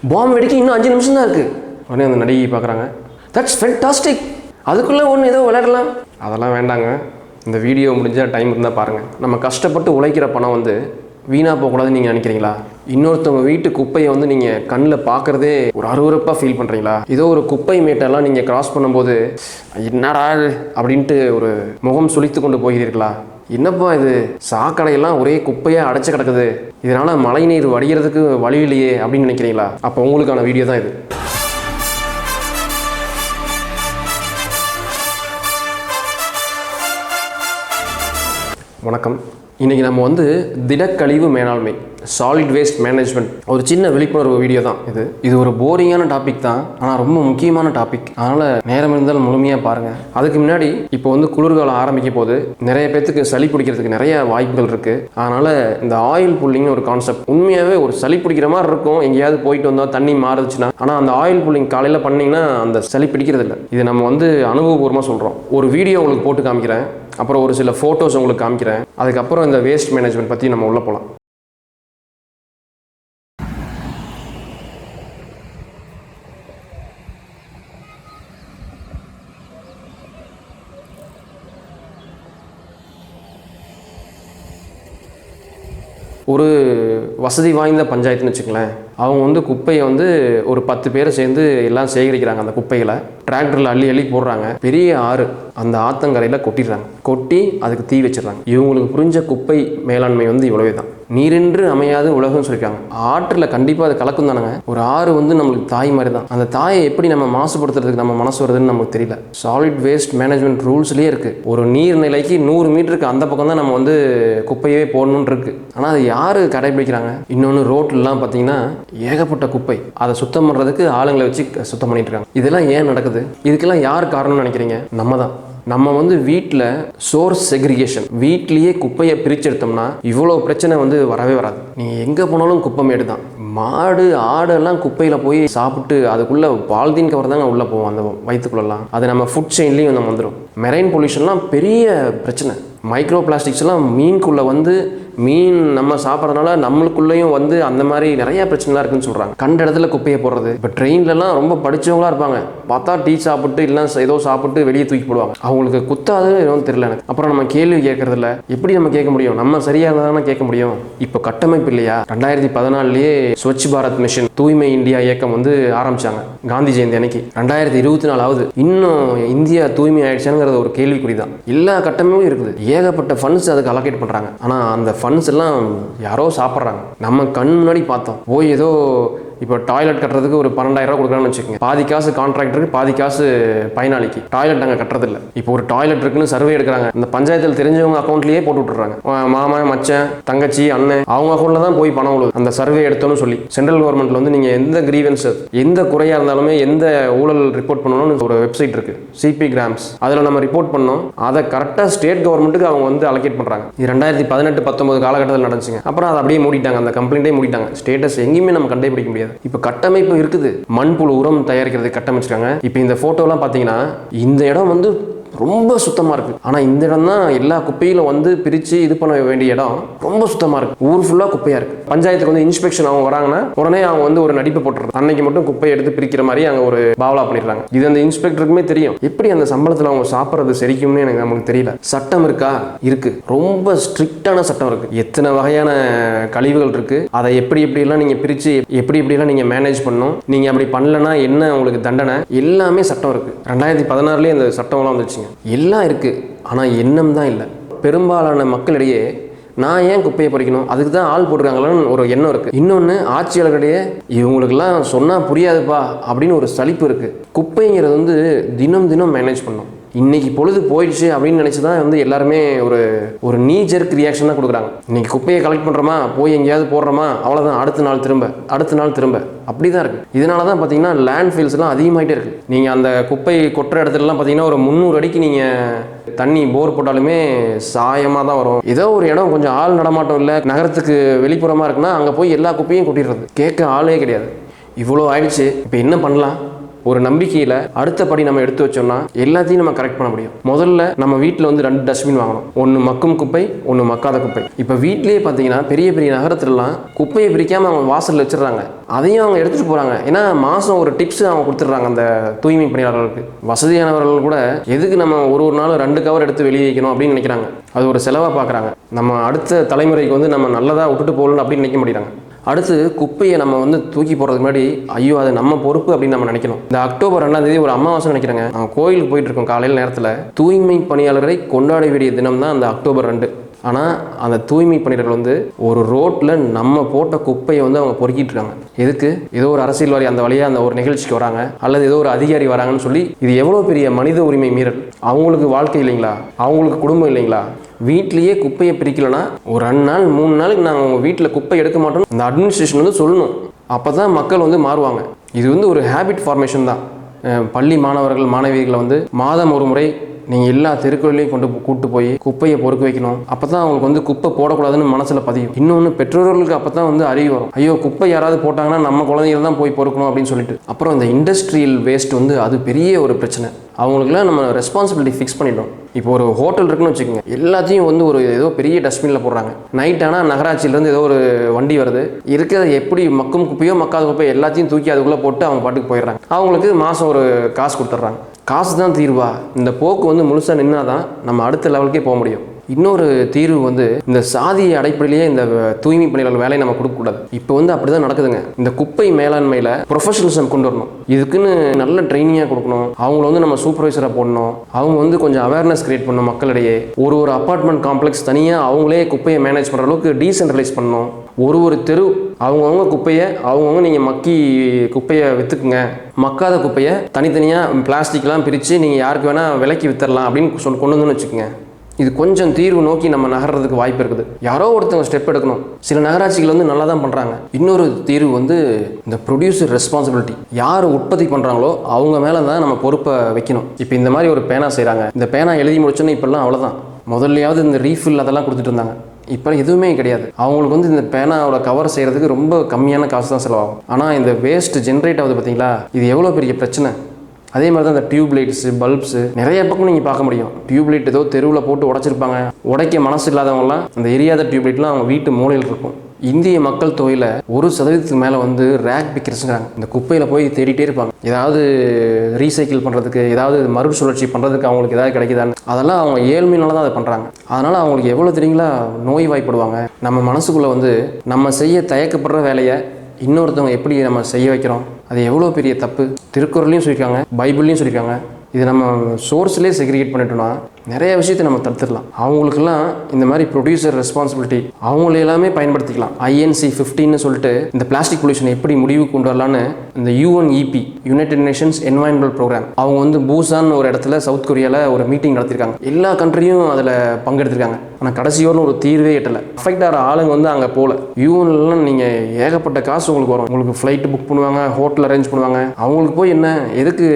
பாம்பு வெடிக்க இன்னும் 5 நிமிஷம் தான் இருக்குது. உடனே அந்த நடிகை பார்க்குறாங்க, தட்ஸ் ஃபென்டாஸ்டிக், அதுக்குள்ளே ஒன்று ஏதோ விளையாடலாம். அதெல்லாம் வேண்டாங்க, இந்த வீடியோ முடிஞ்சால் டைம் இருந்தால் பாருங்கள். நம்ம கஷ்டப்பட்டு உழைக்கிற பணம் வந்து வீணாக போகக்கூடாதுன்னு நீங்கள் நினைக்கிறீங்களா? இன்னொருத்தவங்க வீட்டு குப்பையை வந்து நீங்கள் கண்ணில் பார்க்குறதே ஒரு அருவருப்பாக ஃபீல் பண்ணுறீங்களா? ஏதோ ஒரு குப்பை மேட்டெல்லாம் நீங்கள் கிராஸ் பண்ணும்போது என்னடா அப்படின்ட்டு ஒரு முகம் சுளித்து கொண்டு போகிறீர்களா? என்னப்பா இது, சாக்கடையெல்லாம் ஒரே குப்பையாக அடைச்சி கிடக்குது, இதனால் மழை நீர் வடிகிறதுக்கு வழி இல்லையே அப்படின்னு நினைக்கிறீங்களா? அப்போ உங்களுக்கான வீடியோ தான் இது. வணக்கம். இன்றைக்கி நம்ம வந்து திடக்கழிவு மேலாண்மை, சாலிட் வேஸ்ட் மேனேஜ்மெண்ட், ஒரு சின்ன விழிப்புணர்வு வீடியோ தான் இது ஒரு போரிங்கான டாபிக் தான், ஆனால் ரொம்ப முக்கியமான டாபிக். அதனால் நேரம் இருந்தாலும் முழுமையாக பாருங்கள். அதுக்கு முன்னாடி இப்போ வந்து குளிர்காலம் ஆரம்பிக்க போது நிறைய பேர்த்துக்கு சளி பிடிக்கிறதுக்கு நிறைய வாய்ப்புகள் இருக்குது. அதனால் இந்த ஆயில் புல்லிங்னு ஒரு கான்செப்ட் உண்மையாகவே ஒரு சளி பிடிக்கிற மாதிரி இருக்கும். எங்கேயாவது போயிட்டு வந்தால் தண்ணி மாறுச்சுன்னா, ஆனால் அந்த ஆயில் புல்லிங் காலையில் பண்ணிங்கன்னா அந்த சளி பிடிக்கிறது இல்லை. இது நம்ம வந்து அனுபவபூர்வமாக சொல்கிறோம். ஒரு வீடியோ உங்களுக்கு போட்டு காமிக்கிறேன், அப்புறம் ஒரு சில ஃபோட்டோஸ் உங்களுக்கு காமிக்கிறேன். அதுக்கப்புறம் இந்த வேஸ்ட் மேனேஜ்மெண்ட் பற்றி நம்ம உள்ளே போகலாம். ஒரு வசதி வாய்ந்த பஞ்சாயத்துன்னு வச்சுக்கலேன், அவங்க வந்து குப்பையை வந்து ஒரு 10 பேரை சேர்ந்து எல்லாம் சேகரிக்கிறாங்க. அந்த குப்பைகளை டிராக்டரில் அள்ளி அள்ளி போடுறாங்க. பெரிய ஆறு, அந்த ஆத்தங்கரையில் கொட்டிடுறாங்க. கொட்டி அதுக்கு தீ வச்சிடறாங்க. இவங்களுக்கு புரிஞ்ச குப்பை மேலாண்மை வந்து இவ்வளவே தான். நீரின்றி அமையாது உலகம்னு சொல்லியிருக்காங்க. ஆற்றில் கண்டிப்பாக அது கலக்கும் தானங்க. ஒரு ஆறு வந்து நம்மளுக்கு தாய் மாதிரி தான். அந்த தாயை எப்படி நம்ம மாசுபடுத்துறதுக்கு நம்ம மனசு வருதுன்னு நமக்கு தெரியல. சாலிட் வேஸ்ட் மேனேஜ்மெண்ட் ரூல்ஸ்லேயே இருக்குது. ஒரு நீர்நிலைக்கு 100 மீட்டருக்கு அந்த பக்கம் தான் நம்ம வந்து குப்பையே போடணும்னு இருக்குது. ஆனால் அது யார் கடைபிடிக்கிறாங்க? இன்னொன்று, ரோட்லாம் பார்த்தீங்கன்னா ஏகப்பட்ட குப்பை, அதை சுத்தம் பண்ணுறதுக்கு ஆளுங்களை வச்சு சுத்தம் பண்ணிட்டு இருக்காங்க. இதெல்லாம் ஏன் நடக்குது? இதுக்கெல்லாம் யார் காரணம்னு நினைக்கிறீங்க? நம்ம தான். நம்ம வந்து வீட்டில் சோர்ஸ் செக்ரிகேஷன், வீட்லேயே குப்பையை பிரிச்செடுத்தோம்னா இவ்வளோ பிரச்சனை வந்து வரவே வராது. நீங்கள் எங்கே போனாலும் குப்பை மேடு தான். மாடு ஆடெல்லாம் குப்பையில் போய் சாப்பிட்டு அதுக்குள்ளே பால்தீன் கவர் தாங்க உள்ளே போவோம், அந்த வயிற்றுக்குள்ளெல்லாம். அது நம்ம ஃபுட் செயின்லேயும் நம்ம வந்துடும். மெரைன் பொல்யூஷன்லாம் பெரிய பிரச்சனை. மைக்ரோ பிளாஸ்டிக்ஸ்லாம் மீனுக்குள்ளே வந்து, மீன் நம்ம சாப்பிட்றதுனால நம்மளுக்குள்ளேயும் வந்து அந்த மாதிரி நிறைய பிரச்சனைலாம் இருக்குன்னு சொல்கிறாங்க. கண்ட இடத்துல குப்பையை போடுறது. இப்போ ட்ரெயின்லலாம் ரொம்ப படித்தவங்களாக இருப்பாங்க, பார்த்தா டீ சாப்பிட்டு இல்லை ஏதோ சாப்பிட்டு வெளியே தூக்கி போடுவாங்க. அவங்களுக்கு குத்தாது எதுவும் தெரியல எனக்கு. அப்புறம் நம்ம கேள்வி கேட்கறதில்ல. எப்படி நம்ம கேட்க முடியும்? நம்ம சரியாக இருந்தால் தானே கேட்க முடியும். இப்போ கட்டமைப்பு இல்லையா? 2014 ஸ்வச் பாரத் மிஷன், தூய்மை இந்தியா இயக்கம் வந்து ஆரம்பிச்சாங்க காந்தி ஜெயந்தி அன்னைக்கு. 2024 ஆகுது, இன்னும் இந்தியா தூய்மை ஆயிடுச்சாங்கிறது ஒரு கேள்விக்குறி தான். எல்லா கட்டமைப்பும் இருக்குது, ஏகப்பட்ட ஃபண்ட்ஸ் அதுக்கு அலோகேட் பண்ணுறாங்க. ஆனால் அந்த ஃபண்ட்ஸ் எல்லாம் யாரோ சாப்பிட்றாங்க. நம்ம கண் முன்னாடி பார்த்தோம். போய் ஏதோ இப்போ டாய்லெட் கட்டுறதுக்கு ஒரு 12,000 ரூபா கொடுக்குறான்னு வச்சுக்கோங்க. பாதி காசு கான்ட்ராக்டருக்கு, பாதி காசு பயனாளிக்கு. டாய்லெட் அங்கே கட்டுறதில்ல. இப்போ ஒரு டாய்லெட் இருக்குன்னு சர்வே எடுக்கிறாங்க, அந்த பஞ்சாயத்தில் தெரிஞ்சவங்க அக்கௌண்ட்லேயே போட்டு விட்டுறாங்க. மாமா, மச்சன், தங்கச்சி, அண்ணன், அவங்க அக்கௌண்ட்டில் தான் போய் பணம் விழுது அந்த சர்வே எடுத்தோன்னு சொல்லி. சென்ட்ரல் கவர்மெண்ட்டில் வந்து நீங்கள் எந்த கிரீவன்ஸ், எந்த குறையாக இருந்தாலுமே, எந்த ஊழல் ரிப்போர்ட் பண்ணணும்னு ஒரு வெப்சைட் இருக்குது, சிபி கிராம்ஸ். அதில் நம்ம ரிப்போர்ட் பண்ணோம். அதை கரெக்டாக ஸ்டேட் கவர்மெண்ட்டுக்கு அவங்க வந்து அலோகேட் பண்ணுறாங்க. இது 2018-19 காலகட்டத்தில் நடந்துச்சுங்க. அப்புறம் அதை அப்படியே மூடிட்டாங்க, அந்த கம்ப்ளைண்ட்டே மூடிட்டாங்க. ஸ்டேட்டஸ் எங்கேயுமே நம்ம கண்டுபிடிக்க முடியாது. இப்போ கட்டமைப்பு இருக்குது, மண்புழு உரம் தயாரிக்கிறதுக்கு கட்டமைச்சிருக்காங்க. இப்போ இந்த ஃபோட்டோலாம் பார்த்தீங்கன்னா இந்த இடம் வந்து ரொம்ப சுத்தமாக இருக்குது. ஆனால் இந்த இடம் தான் எல்லா குப்பையிலும் வந்து பிரித்து இது பண்ண வேண்டிய இடம் ரொம்ப சுத்தமாக இருக்குது. ஊர் ஃபுல்லாக குப்பையாக இருக்குது. பஞ்சாயத்துக்கு வந்து இன்ஸ்பெக்ஷன் அவங்க வராங்கன்னா உடனே அவங்க வந்து ஒரு நடிப்பு போட்டுறாங்க. அன்னைக்கு மட்டும் குப்பையை எடுத்து பிரிக்கிற மாதிரி அங்கே ஒரு பாவலா பண்ணிடுறாங்க. இது அந்த இன்ஸ்பெக்டருக்குமே தெரியும். எப்படி அந்த சம்பளத்தில் அவங்க சாப்பிட்றது செரிக்கும்னு எனக்கு நமக்கு தெரியல. சட்டம் இருக்கா? இருக்கு, ரொம்ப ஸ்ட்ரிக்டான சட்டம் இருக்கு. எத்தனை வகையான கழிவுகள் இருக்கு, அதை எப்படியெல்லாம் நீங்கள் பிரித்து எப்படியெல்லாம் நீங்கள் மேனேஜ் பண்ணணும், நீங்கள் அப்படி பண்ணலன்னா என்ன உங்களுக்கு தண்டனை, எல்லாமே சட்டம் இருக்கு. 2016 இந்த சட்டம்லாம் வந்துச்சுங்க. எல்லாம் இருக்குது, ஆனால் எண்ணம் தான் இல்லை. பெரும்பாலான மக்களிடையே நான் ஏன் குப்பையை பறிக்கணும், அதுக்கு தான் ஆள் போட்டுருக்காங்களான்னு ஒரு எண்ணம் இருக்குது. இன்னொன்று, ஆட்சியாளர்களிடையே இவங்களுக்கெல்லாம் சொன்னால் புரியாதுப்பா அப்படின்னு ஒரு சலிப்பு இருக்குது. குப்பைங்கிறது வந்து தினம் தினம் மேனேஜ் பண்ணணும். இன்னைக்கு பொழுது போயிடுச்சு அப்படின்னு நினச்சி தான் வந்து எல்லாருமே ஒரு நீ ஜெர்க் ரியாக்ஷன் தான் கொடுக்குறாங்க. இன்னைக்கு குப்பையை கலெக்ட் பண்ணுறோமா, போய் எங்கேயாவது போடுறோமா, அவ்வளோதான், அடுத்த நாள் திரும்ப அப்படி தான் இருக்குது. இதனால தான் பார்த்தீங்கன்னா லேண்ட் ஃபீல்ஸ்லாம் அதிகமாகிட்டே இருக்குது. நீங்கள் அந்த குப்பை கொட்டுற இடத்துலலாம் பார்த்தீங்கன்னா ஒரு 300 அடிக்கு நீங்கள் தண்ணி போர் போட்டாலுமே சாயமாக தான் வரும். ஏதோ ஒரு இடம் கொஞ்சம் ஆள் நடமாட்டம் இல்லை, நகரத்துக்கு வெளிப்புறமாக இருக்குன்னா அங்கே போய் எல்லா குப்பையும் கொட்டிடுறது. கேட்க ஆளே கிடையாது. இவ்வளோ ஆயிடுச்சு, இப்போ என்ன பண்ணலாம்? ஒரு நம்பிக்கையில் அடுத்த படி நம்ம எடுத்து வச்சோம்னா எல்லாத்தையும் நம்ம கரெக்ட் பண்ண முடியும். முதல்ல நம்ம வீட்டில் வந்து 2 டஸ்ட்பின் வாங்கணும். ஒன்று மக்கும் குப்பை, ஒன்று மக்காத குப்பை. இப்போ வீட்டிலேயே பார்த்தீங்கன்னா பெரிய பெரிய நகரத்துலலாம் குப்பையை பிரிக்காமல் அவங்க வாசலில் வச்சிடறாங்க. அதையும் அவங்க எடுத்துகிட்டு போகிறாங்க. ஏன்னா மாதம் ஒரு டிப்ஸ் அவங்க கொடுத்துட்றாங்க அந்த தூய்மை பணியாளர்களுக்கு. வசதியானவர்கள் கூட எதுக்கு நம்ம ஒரு நாள் 2 கவர் எடுத்து வெளியே வைக்கணும் அப்படின்னு நினைக்கிறாங்க. அது ஒரு செலவாக பார்க்குறாங்க. நம்ம அடுத்த தலைமுறைக்கு வந்து நம்ம நல்லதாக விட்டுட்டு போகணும் அப்படின்னு நினைக்க மாட்டேங்கிறாங்க. அடுத்து குப்பையை நம்ம வந்து தூக்கி போகிறதுக்கு முன்னாடி ஐயோ அது நம்ம பொறுப்பு அப்படின்னு நம்ம நினைக்கணும். இந்த அக்டோபர் 2ஆம் தேதி ஒரு அமாவாசை நினைக்கிறேங்க. நம்ம கோயிலுக்கு போயிட்டு இருக்கோம் காலையில் நேரத்தில். தூய்மை பணியாளர்களை கொண்டாட வேண்டிய தினம் தான் அந்த அக்டோபர் 2. ஆனால் அந்த தூய்மை பணியாளர்கள் வந்து ஒரு ரோட்டில் நம்ம போட்ட குப்பையை வந்து அவங்க பொறுக்கிட்டு இருக்காங்க. எதுக்கு? ஏதோ ஒரு அரசியல்வாதி அந்த வழியாக அந்த ஒரு நிகழ்ச்சிக்கு வராங்க, அல்லது ஏதோ ஒரு அதிகாரி வராங்கன்னு சொல்லி. இது எவ்வளோ பெரிய மனித உரிமை மீறல். அவங்களுக்கு வாழ்க்கை இல்லைங்களா? அவங்களுக்கு குடும்பம் இல்லைங்களா? வீட்லேயே குப்பையை பிரிக்கலைன்னா ஒரு 2 நாள் 3 நாளுக்கு நாங்கள் உங்கள் வீட்டில் குப்பை எடுக்க மாட்டோம் அந்த அட்மினிஸ்ட்ரேஷன் வந்து சொல்லணும். அப்போ தான் மக்கள் வந்து மாறுவாங்க. இது வந்து ஒரு ஹேபிட் ஃபார்மேஷன் தான். பள்ளி மாணவர்கள் மாணவிகளை வந்து மாதம் ஒரு முறை நீங்கள் எல்லா தெருக்கோயிலையும் கூட்டு போய் குப்பையை பொறுக்க வைக்கணும். அப்போ தான் அவங்களுக்கு வந்து குப்பை போடக்கூடாதுன்னு மனசில் பதியும். இன்னொன்று பெற்றோர்களுக்கு அப்போ தான் வந்து அறிவு வரும். ஐயோ குப்பை யாராவது போட்டாங்கன்னா நம்ம குழந்தைகள் தான் போய் பொறுக்கணும் அப்படின்னு சொல்லிட்டு. அப்புறம் இந்த இண்டஸ்ட்ரியல் வேஸ்ட் வந்து அது பெரிய ஒரு பிரச்சனை. அவங்களுக்குலாம் நம்ம ரெஸ்பான்சிபிலிட்டி ஃபிக்ஸ் பண்ணிட்டோம். இப்போ ஒரு ஹோட்டல் இருக்குன்னு வச்சுக்கோங்க, எல்லாத்தையும் வந்து ஒரு ஏதோ பெரிய டஸ்ட்பினில் போடுறாங்க. நைட் ஆனால் நகராட்சியிலேருந்து ஏதோ ஒரு வண்டி வருது, இருக்கிறத எப்படி மக்கும் குப்பையோ மக்காத குப்பையோ எல்லாத்தையும் தூக்கி அதுக்குள்ளே போட்டு அவங்க பாட்டுக்கு போயிடுறாங்க. அவங்களுக்கு மாதம் ஒரு காசு கொடுத்துட்றாங்க. காசு தான் தீர்வா? இந்த போக்கு வந்து முழுசாக நின்னா தான் நம்ம அடுத்த லெவலுக்கே போக முடியும். இன்னொரு தீர்வு வந்து இந்த சாதிய அடிப்படையிலேயே இந்த தூய்மை பணியாளர்கள் வேலையை நம்ம கொடுக்கக்கூடாது. இப்போ வந்து அப்படி தான் நடக்குதுங்க. இந்த குப்பை மேலாண்மையில் ப்ரொஃபஷனலிசம் கொண்டு வரணும். இதுக்குன்னு நல்ல ட்ரைனிங்காக கொடுக்கணும். அவங்கள வந்து நம்ம சூப்பர்வைசராக போடணும். அவங்க வந்து கொஞ்சம் அவேர்னஸ் கிரியேட் பண்ணணும் மக்களிடையே. ஒரு அப்பார்ட்மெண்ட் காம்ப்ளெக்ஸ் தனியாக அவங்களே குப்பையை மேனேஜ் பண்ணுற அளவுக்கு டீசென்ட்ரலைஸ் பண்ணணும். ஒரு தெரு அவங்கவுங்க குப்பையை அவங்கவுங்க நீங்கள் மக்கி குப்பையை விற்றுக்குங்க, மக்காத குப்பையை தனித்தனியாக பிளாஸ்டிக்லாம் பிரித்து நீங்கள் யாருக்கு வேணால் விலைக்கு விற்றுடலாம் அப்படின்னு கொண்டு வந்துன்னு வச்சுக்கோங்க. இது கொஞ்சம் தீர்வு நோக்கி நம்ம நகர்றதுக்கு வாய்ப்பு இருக்குது. யாரோ ஒருத்தவங்க ஸ்டெப் எடுக்கணும். சில நகராட்சிகள் வந்து நல்லா தான் பண்ணுறாங்க. இன்னொரு தீர்வு வந்து இந்த ப்ரொடியூசர் ரெஸ்பான்சிபிலிட்டி. யார் உற்பத்தி பண்ணுறாங்களோ அவங்க மேலே தான் நம்ம பொறுப்பை வைக்கணும். இப்போ இந்த மாதிரி ஒரு பேனா செய்கிறாங்க. இந்த பேனா எழுதி முடிச்சோன்னே இப்போல்லாம் அவ்வளோதான். முதல்லையாவது இந்த ரீஃபில் அதெல்லாம் கொடுத்துட்டு இருந்தாங்க. இப்போ எதுவுமே கிடையாது. அவங்களுக்கு வந்து இந்த பேனாவோட கவர் செய்கிறதுக்கு ரொம்ப கம்மியான காசு தான் செலவாகும். ஆனால் இந்த வேஸ்ட் ஜென்ரேட் ஆகுது பார்த்தீங்களா, இது எவ்வளோ பெரிய பிரச்சனை. அதே மாதிரி தான் இந்த டியூப் லைட்ஸு, பல்ப்ஸு நிறைய பக்கம் நீங்கள் பார்க்க முடியும். டியூப் லைட் ஏதோ தெருவில் போட்டு உடைச்சிருப்பாங்க. உடைக்க மனசு இல்லாதவங்களாம் அந்த எரியாத டியூப் லைட்லாம் அவங்க வீட்டு மூலையில் இருக்கும். இந்திய மக்கள் தொகையில் 1% மேலே வந்து ரேக் பிக்கர்ஸுங்கிறாங்க. இந்த குப்பையில் போய் தேடிட்டே இருப்பாங்க. ஏதாவது ரீசைக்கிள் பண்ணுறதுக்கு, ஏதாவது மறுசுழற்சி பண்ணுறதுக்கு அவங்களுக்கு ஏதாவது கிடைக்குதான்னு. அதெல்லாம் அவங்க ஏழ்மையினால தான் அதை பண்ணுறாங்க. அதனால் அவங்களுக்கு எவ்வளோ தெரியுங்களா நோய் வாய்ப்படுவாங்க. நம்ம மனசுக்குள்ளே வந்து நம்ம செய்ய தயக்கப்படுற வேலையை இன்னொருத்தவங்க எப்படி நம்ம செய்ய வைக்கிறோம், அது எவ்வளோ பெரிய தப்பு. திருக்குறளையும் சொல்லியிருக்காங்க, பைபிள்லையும் சொல்லியிருக்காங்க. இது நம்ம சோர்ஸ்லேயே செக்ரிகேட் பண்ணிட்டோம்னா நிறைய விஷயத்தை நம்ம தடுத்துடலாம். அவங்களுக்கெல்லாம் இந்த மாதிரி ப்ரொடியூசர் ரெஸ்பான்சிபிலிட்டி அவங்கள எல்லாமே பயன்படுத்திக்கலாம். INC 15 சொல்லிட்டு இந்த பிளாஸ்டிக் பொல்யூஷன் எப்படி முடிவு கொண்டு வரலான்னு இந்த UNEP United Nations Environmental Programme அவங்க வந்து பூசான் ஒரு இடத்துல சவுத் கொரியாவில் ஒரு மீட்டிங் நடத்திருக்காங்க. எல்லா கண்ட்ரியும் அதில் பங்கெடுத்திருக்காங்க. ஆனால் கடைசியோடு ஒரு தீர்வே எட்டலை. அஃபெக்ட் ஆகிற ஆளுங்க வந்து அங்கே போகல. யூஎன்லாம் நீங்கள் ஏகப்பட்ட காசு உங்களுக்கு வரும். உங்களுக்கு ஃப்ளைட்டு புக் பண்ணுவாங்க, ஹோட்டல் அரேஞ்ச் பண்ணுவாங்க. அவங்களுக்கு போய் என்ன எதுக்கு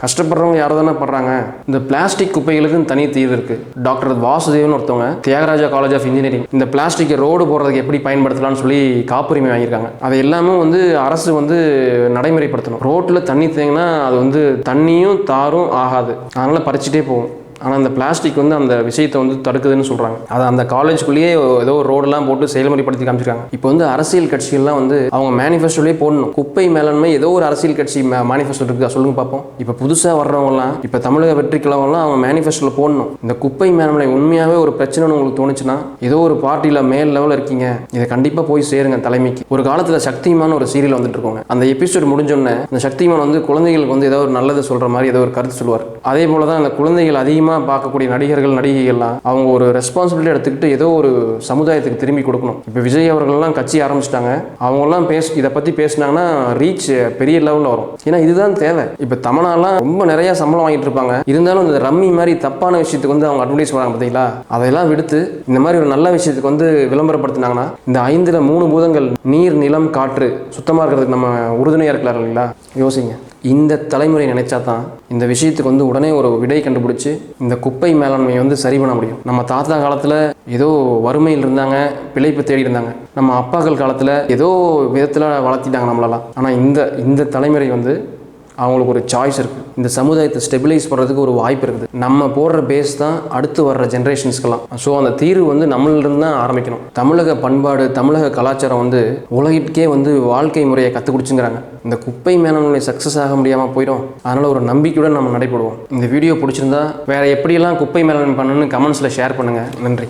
கஷ்டப்படுறவங்க யாரோ தானே படுறாங்க. இந்த பிளாஸ்டிக் குப்பைகளுக்குன்னு தனி தீர்வு இருக்குது. டாக்டர் வாசுதேவன் ஒருத்தவங்க தியாகராஜா காலேஜ் ஆஃப் இன்ஜினியரிங் இந்த பிளாஸ்டிக்கை ரோடு போடுறதுக்கு எப்படி பயன்படுத்தலாம்னு சொல்லி காப்புரிமை வாங்கியிருக்காங்க. அதை எல்லாமே வந்து அரசு வந்து நடைமுறைப்படுத்தணும். ரோட்டில் தண்ணி தேங்கினா அது வந்து தண்ணியும் தாரும் ஆகாது, அதனால் பறிச்சுட்டே போகும். ஆனால் அந்த பிளாஸ்டிக் வந்து அந்த விஷயத்தை வந்து தடுக்குதுன்னு சொல்கிறாங்க. அதை அந்த காலேஜுக்குள்ளேயே ஏதோ ஒரு ரோடெல்லாம் போட்டு செயல்முறைப்படுத்தி காமிச்சிருக்காங்க. இப்போ வந்து அரசியல் கட்சிகள்லாம் வந்து அவங்க மேனிஃபெஸ்டோலேயே போடணும். குப்பை மேலாண்மை ஏதோ ஒரு அரசியல் கட்சி மேனிஃபெஸ்டோ இருக்குதா சொல்லுங்க பார்ப்போம். இப்போ புதுசாக வர்றவங்கலாம், இப்போ தமிழக வெற்றி கழகம்லாம் அவங்க மேனிஃபெஸ்டோவில் போடணும். இந்த குப்பை மேலாண்மை உண்மையாகவே ஒரு பிரச்சனைன்னு உங்களுக்கு தோணுச்சுன்னா ஏதோ ஒரு பார்ட்டியில் மேல் லெவலில் இருக்கீங்க, இதை கண்டிப்பாக போய் சேருங்க தலைமைக்கு. ஒரு காலத்தில் சக்திமான் ஒரு சீரியல் வந்துட்டு இருக்கோங்க. அந்த எபிசோட் முடிஞ்சோடனே இந்த சக்திமான் வந்து குழந்தைகளுக்கு வந்து ஏதோ ஒரு நல்லது சொல்கிற மாதிரி ஏதோ ஒரு கருத்து சொல்லுவார். அதே போல தான் அந்த குழந்தைகள் அதிகமாக பார்க்கக்கூடிய நடிகர்கள் நடிகைகள்லாம் அவங்க ஒரு ரெஸ்பான்சிபிலிட்டி எடுத்துக்கிட்டு ஏதோ ஒரு சமுதாயத்துக்கு திரும்பி கொடுக்கணும். இப்போ விஜய் அவர்கள்லாம் கட்சி ஆரம்பிச்சிட்டாங்க. அவங்கெல்லாம் இதை பற்றி பேசினாங்கன்னா ரீச் பெரிய லெவலில் வரும். ஏன்னா இதுதான் தேவை. இப்போ தமனாலாம் ரொம்ப நிறைய சம்பளம் வாங்கிட்டு இருப்பாங்க. இருந்தாலும் இந்த ரம்மி மாதிரி தப்பான விஷயத்துக்கு வந்து அவங்க அட்வர்டைஸ் பண்ணாங்க பார்த்தீங்களா, அதையெல்லாம் விடுத்து இந்த மாதிரி ஒரு நல்ல விஷயத்துக்கு வந்து விளம்பரப்படுத்தினாங்கன்னா இந்த 5ல் 3 பூதங்கள் நீர், நிலம், காற்று சுத்தமாக இருக்கிறதுக்கு நம்ம உறுதுணையாக இருக்கலாம் இல்லைங்களா? யோசிங்க. இந்த தலைமுறை நினைச்சா தான் இந்த விஷயத்துக்கு வந்து உடனே ஒரு விடை கண்டுபிடிச்சி இந்த குப்பை மேலாண்மையை வந்து சரி பண்ண முடியும். நம்ம தாத்தா காலத்தில் ஏதோ வறுமையில் இருந்தாங்க, பிழைப்பு தேடி இருந்தாங்க. நம்ம அப்பாக்கள் காலத்தில் ஏதோ விதத்தில் வளர்த்திட்டாங்க நம்மளெல்லாம். ஆனால் இந்த தலைமுறை வந்து அவங்களுக்கு ஒரு சாய்ஸ் இருக்குது. இந்த சமுதாயத்தை ஸ்டெபிலைஸ் பண்ணுறதுக்கு ஒரு வாய்ப்பு இருக்குது. நம்ம போடுற பேஸ் தான் அடுத்து வர்ற ஜென்ரேஷன்ஸ்க்கெல்லாம். ஸோ அந்த தீர்வு வந்து நம்மளிருந்து தான் ஆரம்பிக்கணும். தமிழக பண்பாடு, தமிழக கலாச்சாரம் வந்து உலகிற்கே வந்து வாழ்க்கை முறையை கற்றுக் கொடுச்சுங்கிறாங்க. இந்த குப்பை மேலாண்மை சக்ஸஸ் ஆக முடியாமல் போயிடும். அதனால் ஒரு நம்பிக்கையுடன் நம்ம நடைபெறுவோம். இந்த வீடியோ பிடிச்சிருந்தா வேறு எப்படியெல்லாம் குப்பை மேலாண்மை பண்ணணும்னு கமெண்ட்ஸில் ஷேர் பண்ணுங்கள். நன்றி.